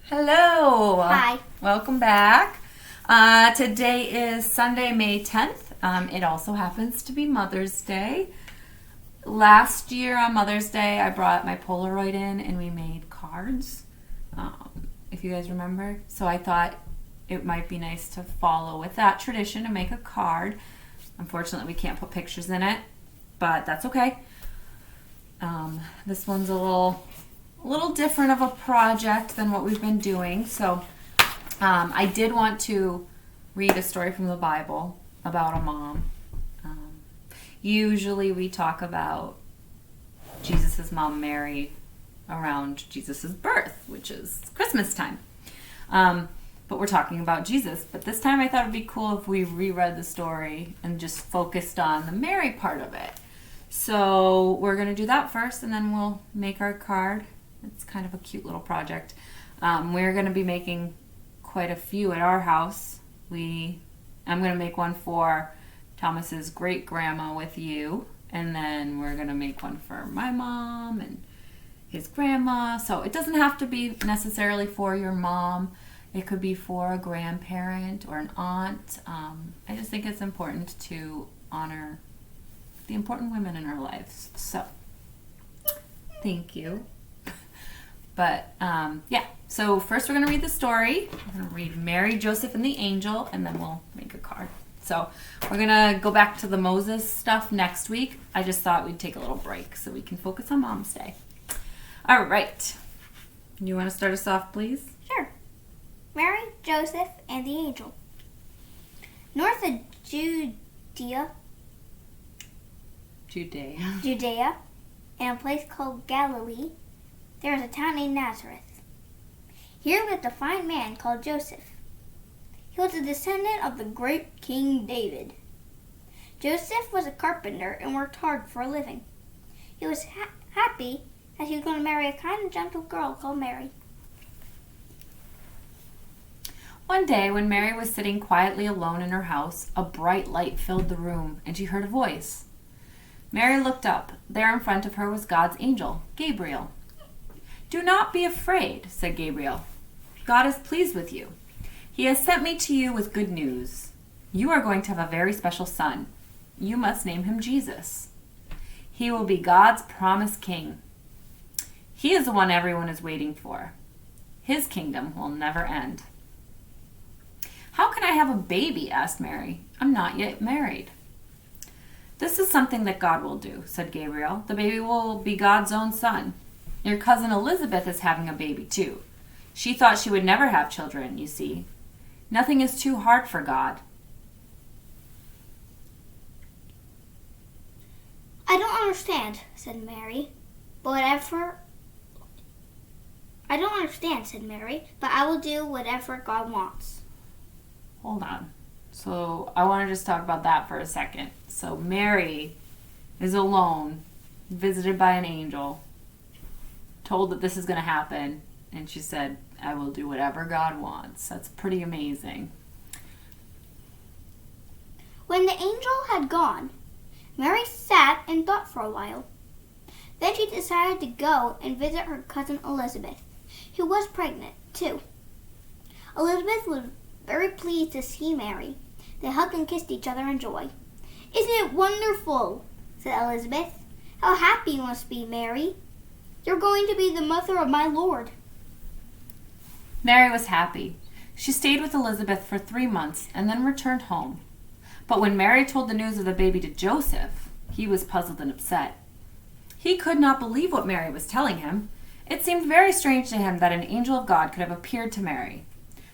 Hello. Hi. Welcome back. Today is Sunday, May 10th. It also happens to be Mother's Day. Last year on Mother's Day, I brought my Polaroid in and we made cards, if you guys remember. So I thought it might be nice to follow with that tradition and make a card. Unfortunately, we can't put pictures in it, but that's okay. This one's a little different of a project than what we've been doing. So I did want to read a story from the Bible about a mom. Usually we talk about Jesus' mom Mary around Jesus' birth, which is Christmas time. But we're talking about Jesus. But this time I thought it'd be cool if we reread the story and just focused on the Mary part of it. So we're going to do that first, and then we'll make our card. It's kind of a cute little project. We're going to be making quite a few at our house. I'm going to make one for Thomas's great-grandma with you, and then we're going to make one for my mom and his grandma. So it doesn't have to be necessarily for your mom. It could be for a grandparent or an aunt. I just think it's important to honor the important women in our lives. So, thank you. But, so first we're going to read the story. We're going to read Mary, Joseph, and the angel, and then we'll make a card. So we're going to go back to the Moses stuff next week. I just thought we'd take a little break so we can focus on Mom's Day. All right. You want to start us off, please? Sure. Mary, Joseph, and the angel. North of Judea, in a place called Galilee, there is a town named Nazareth. Here lived a fine man called Joseph. He was a descendant of the great King David. Joseph was a carpenter and worked hard for a living. He was happy that he was going to marry a kind and gentle girl called Mary. One day, when Mary was sitting quietly alone in her house, a bright light filled the room, and she heard a voice. Mary looked up. There in front of her was God's angel, Gabriel. "Do not be afraid," said Gabriel. "God is pleased with you. He has sent me to you with good news. You are going to have a very special son. You must name him Jesus. He will be God's promised king. He is the one everyone is waiting for. His kingdom will never end." "How can I have a baby?" asked Mary. "I'm not yet married." "This is something that God will do," said Gabriel. "The baby will be God's own son. Your cousin Elizabeth is having a baby too. She thought she would never have children, you see. Nothing is too hard for God." "I don't understand," said Mary. But I will do whatever God wants. Hold on. So I want to just talk about that for a second. So Mary is alone, visited by an angel, told that this is going to happen, and she said, "I will do whatever God wants." That's pretty amazing. When the angel had gone, Mary sat and thought for a while. Then she decided to go and visit her cousin Elizabeth, who was pregnant too. Elizabeth was very pleased to see Mary. They hugged and kissed each other in joy. "Isn't it wonderful?" said Elizabeth. "How happy you must be, Mary. You're going to be the mother of my Lord." Mary was happy. She stayed with Elizabeth for 3 months and then returned home. But when Mary told the news of the baby to Joseph, he was puzzled and upset. He could not believe what Mary was telling him. It seemed very strange to him that an angel of God could have appeared to Mary.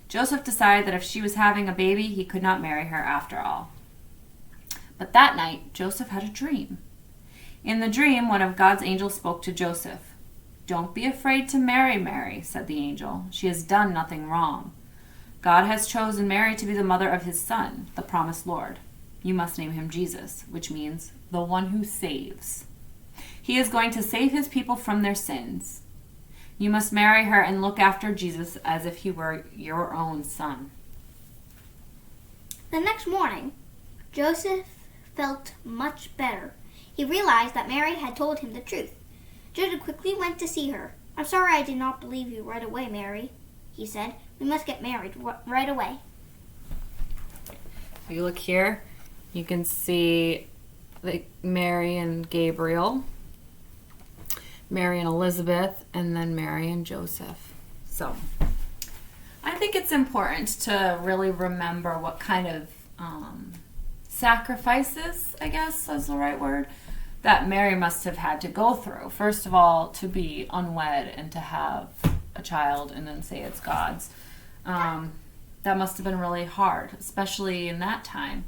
Joseph decided that if she was having a baby, he could not marry her after all. But that night, Joseph had a dream. In the dream, one of God's angels spoke to Joseph. "Don't be afraid to marry Mary," said the angel. "She has done nothing wrong. God has chosen Mary to be the mother of his son, the promised Lord. You must name him Jesus, which means the one who saves. He is going to save his people from their sins. You must marry her and look after Jesus as if he were your own son." The next morning, Joseph felt much better. He realized that Mary had told him the truth. Joseph quickly went to see her. "I'm sorry I did not believe you right away, Mary." he said. We must get married right away. If you look here, you can see Mary and Gabriel, Mary and Elizabeth, and then Mary and Joseph. So I think it's important to really remember what kind of sacrifices, I guess is the right word, that Mary must have had to go through. First of all, to be unwed and to have a child and then say it's God's. That must have been really hard, especially in that time.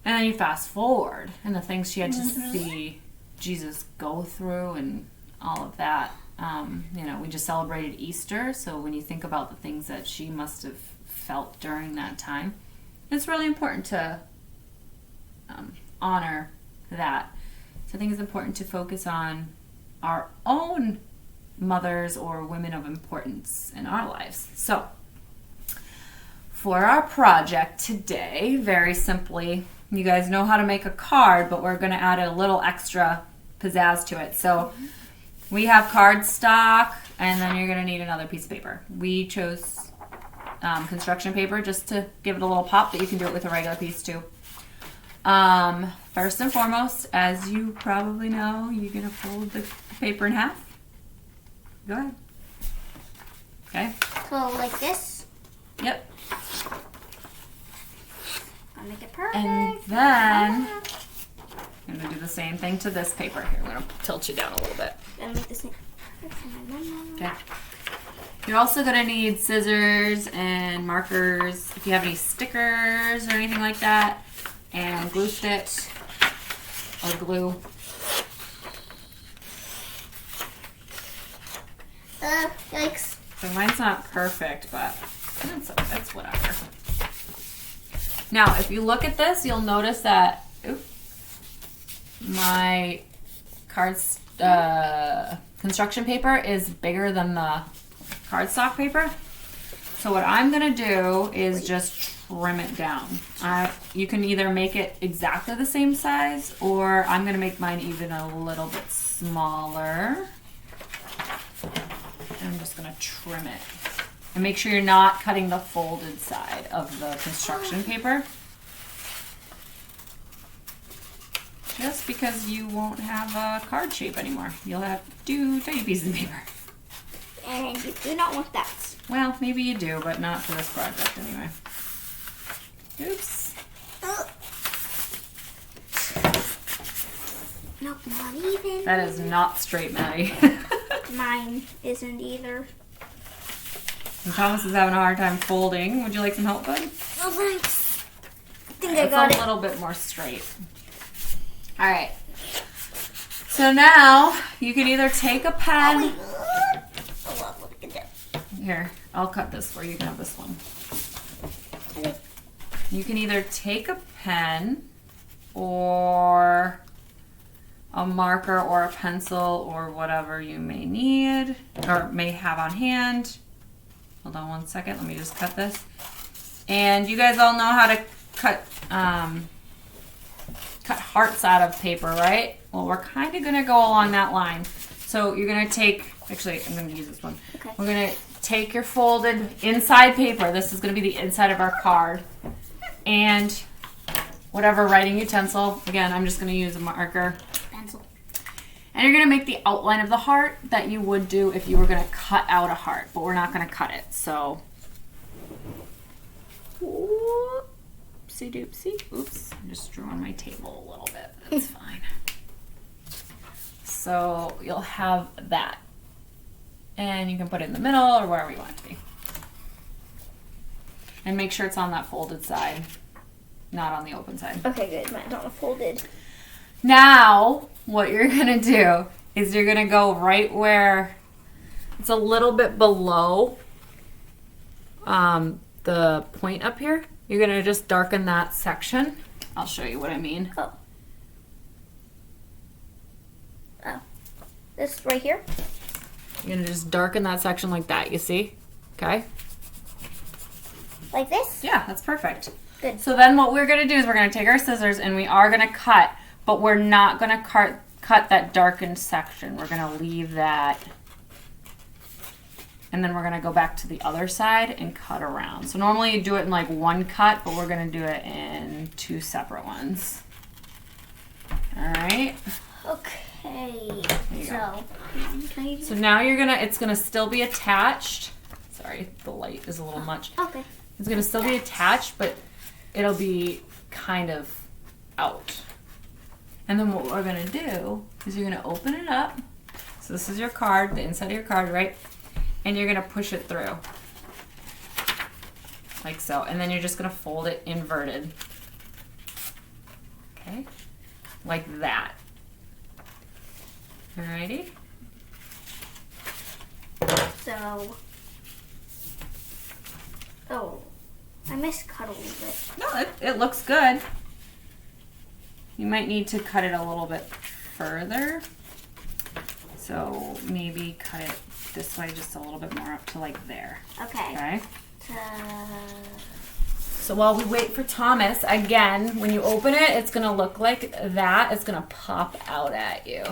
And then you fast forward and the things she had to see Jesus go through and all of that. We just celebrated Easter, so when you think about the things that she must have felt during that time, it's really important to honor that. So I think it's important to focus on our own mothers or women of importance in our lives. So for our project today, very simply, you guys know how to make a card, but we're going to add a little extra pizzazz to it. So we have cardstock, and then you're going to need another piece of paper. We chose construction paper just to give it a little pop, but you can do it with a regular piece too. First and foremost, as you probably know, you're going to fold the paper in half. Go ahead. Okay. So like this. Yep. I'll make it perfect. And then I'm going to do the same thing to this paper. Here, I'm going to tilt you down a little bit. I'll make the same perfect for my mom. Okay. You're also going to need scissors and markers if you have any stickers or anything like that, and glue sticks or glue. Yikes. So mine's not perfect, but it's whatever. Now, if you look at this, you'll notice that my construction paper is bigger than the cardstock paper. So what I'm going to do is just trim it down. You can either make it exactly the same size, or I'm going to make mine even a little bit smaller. I'm just going to trim it. And make sure you're not cutting the folded side of the construction paper. Just because you won't have a card shape anymore. You'll have 2 tiny pieces of paper. And you do not want that. Well, maybe you do, but not for this project anyway. Oops. Nope, not even. That is not straight, Mattie. Mine isn't either. And Thomas is having a hard time folding. Would you like some help, bud? Oh, thanks. I think I got it. It's a little bit more straight. All right. So now you can either take a pen. Oh, look at that. Here, I'll cut this for you. You can have this one. You can either take a pen or a marker or a pencil or whatever you may need or may have on hand. Hold on one second. Let me just cut this. And you guys all know how to cut hearts out of paper, right? Well, we're kind of going to go along that line. So you're going to take, actually, I'm going to use this one. Okay. We're going to take your folded inside paper. This is going to be the inside of our card. And whatever writing utensil. Again, I'm just going to use a marker. Pencil. And you're going to make the outline of the heart that you would do if you were going to cut out a heart. But we're not going to cut it. So, oopsie doopsie. Oops. I just drew on my table a little bit. That's fine. So you'll have that. And you can put it in the middle or wherever you want it to be. And make sure it's on that folded side, not on the open side. Okay, good. Mine's not folded. Now, what you're going to do is you're going to go right where it's a little bit below the point up here. You're going to just darken that section. I'll show you what I mean. Oh. This right here? You're going to just darken that section like that, you see? Okay? Like this? Yeah, that's perfect. Good. So then what we're going to do is we're going to take our scissors and we are going to cut, but we're not going to cut that darkened section. We're going to leave that And then we're going to go back to the other side and cut around. So normally you do it in like one cut, but we're going to do it in 2 separate ones. All right. Okay. So now it's going to still be attached. Sorry, the light is a little much. Okay. It's going to still be attached, but it'll be kind of out. And then what we're going to do is you're going to open it up. So this is your card, the inside of your card, right? And you're going to push it through. Like so. And then you're just going to fold it inverted. Okay? Like that. Alrighty? So, I miscut a little bit. No, it looks good. You might need to cut it a little bit further. So maybe cut it this way just a little bit more up to like there. Okay. Okay? So while we wait for Thomas, again, when you open it, it's going to look like that. It's going to pop out at you.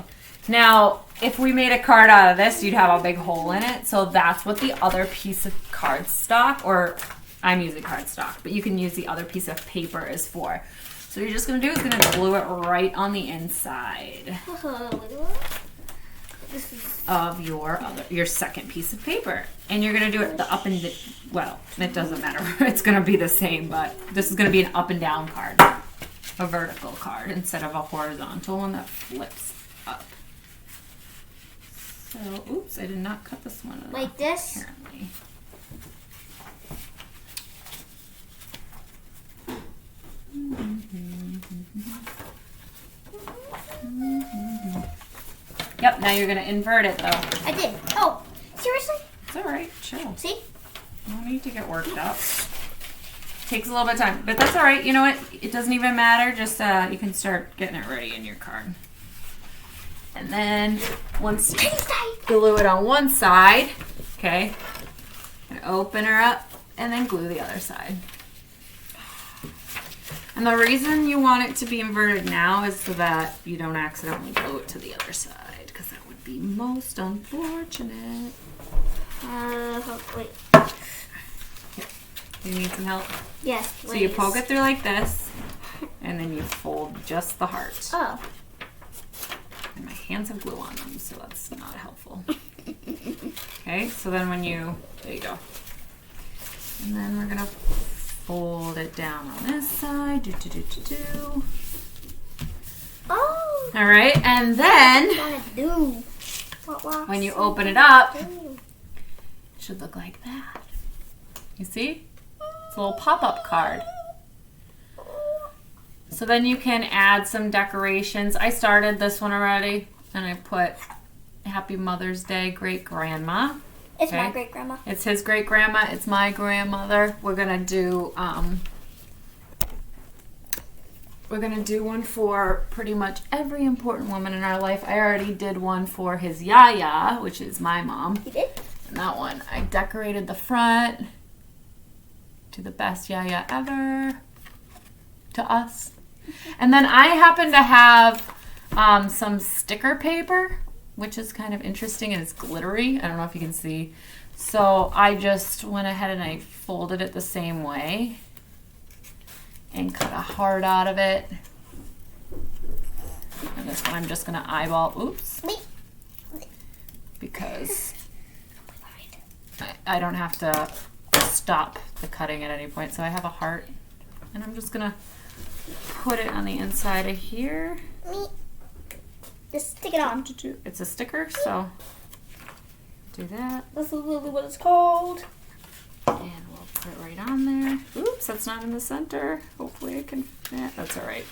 Now, if we made a card out of this, you'd have a big hole in it. So that's what the other piece of cardstock, or I'm using cardstock, but you can use the other piece of paper is for. So what you're just going to do is going to glue it right on the inside of your second piece of paper. And you're going to do it the up and well, it doesn't matter. It's going to be the same, but this is going to be an up and down card, a vertical card instead of a horizontal one that flips up. So, oops, I did not cut this one enough, like this? apparently. Yep, now you're going to invert it, though. I did. Oh, seriously? It's all right. Chill. See? No need to get worked up. Takes a little bit of time, but that's all right. You know what? It doesn't even matter. Just you can start getting it ready in your card. And then once you glue it on one side, okay, and open her up and then glue the other side. And the reason you want it to be inverted now is so that you don't accidentally glue it to the other side, because that would be most unfortunate. Wait. Here. Do you need some help? Yes, please. So you poke it through like this, and then you fold just the heart. Oh. And my hands have glue on them, so that's not helpful. Okay, so then when there you go. And then we're gonna fold it down on this side. Oh. All right, and then when you open it up, it should look like that. You see? It's a little pop-up card. So then you can add some decorations. I started this one already, and I put Happy Mother's Day, Great Grandma. It's my great grandma. It's his great grandma. It's my grandmother. We're gonna do one for pretty much every important woman in our life. I already did one for his yaya, which is my mom. You did? And that one, I decorated the front to the best yaya ever to us. And then I happen to have some sticker paper, which is kind of interesting, and it's glittery. I don't know if you can see. So I just went ahead and I folded it the same way and cut a heart out of it. And this one I'm just going to eyeball. Oops. Because I don't have to stop the cutting at any point. So I have a heart, and I'm just going to put it on the inside of here. Just stick it on. It's a sticker, so do that. This is literally what it's called. And we'll put it right on there. Oops, that's not in the center. Hopefully I can fit. That's all right.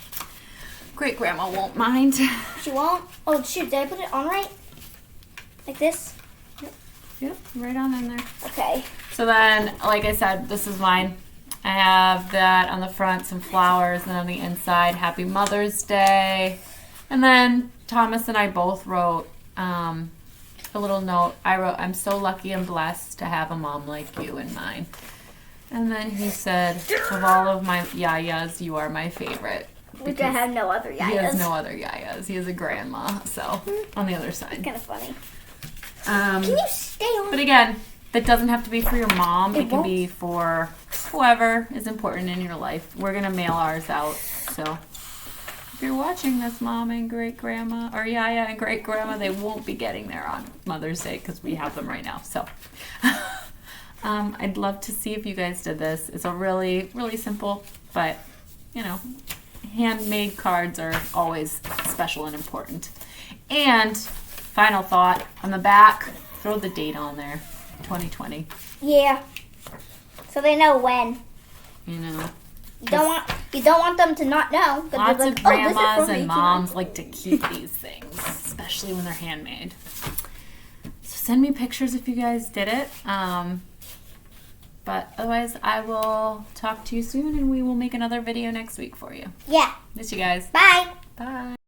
Great grandma won't mind. She won't? Oh, shoot. Did I put it on right? Like this? Yep, right on in there. Okay. So then, like I said, this is mine. I have that on the front, some flowers, and on the inside, Happy Mother's Day. And then Thomas and I both wrote a little note. I wrote, I'm so lucky and blessed to have a mom like you in mine. And then he said, of all of my yayas, you are my favorite. Which I have no other yayas. He has no other yayas. He has a grandma, so on the other side. It's kind of funny. Can you stay on? But again, that doesn't have to be for your mom. It can won't. be for whoever is important in your life. We're going to mail ours out. So if you're watching this, Mom and Great-Grandma, or Yaya and Great-Grandma, they won't be getting there on Mother's Day because we have them right now. So I'd love to see if you guys did this. It's a really, really simple, but, you know, handmade cards are always special and important. And final thought, on the back, throw the date on there, 2020. Yeah. So they know when. You know, You don't want them to not know. lots Like, of grandmas this is from and moms 1800. like to keep these things, especially when they're handmade. So send me pictures if you guys did it. But otherwise, I will talk to you soon, and we will make another video next week for you. Yeah. Miss you guys. Bye. Bye.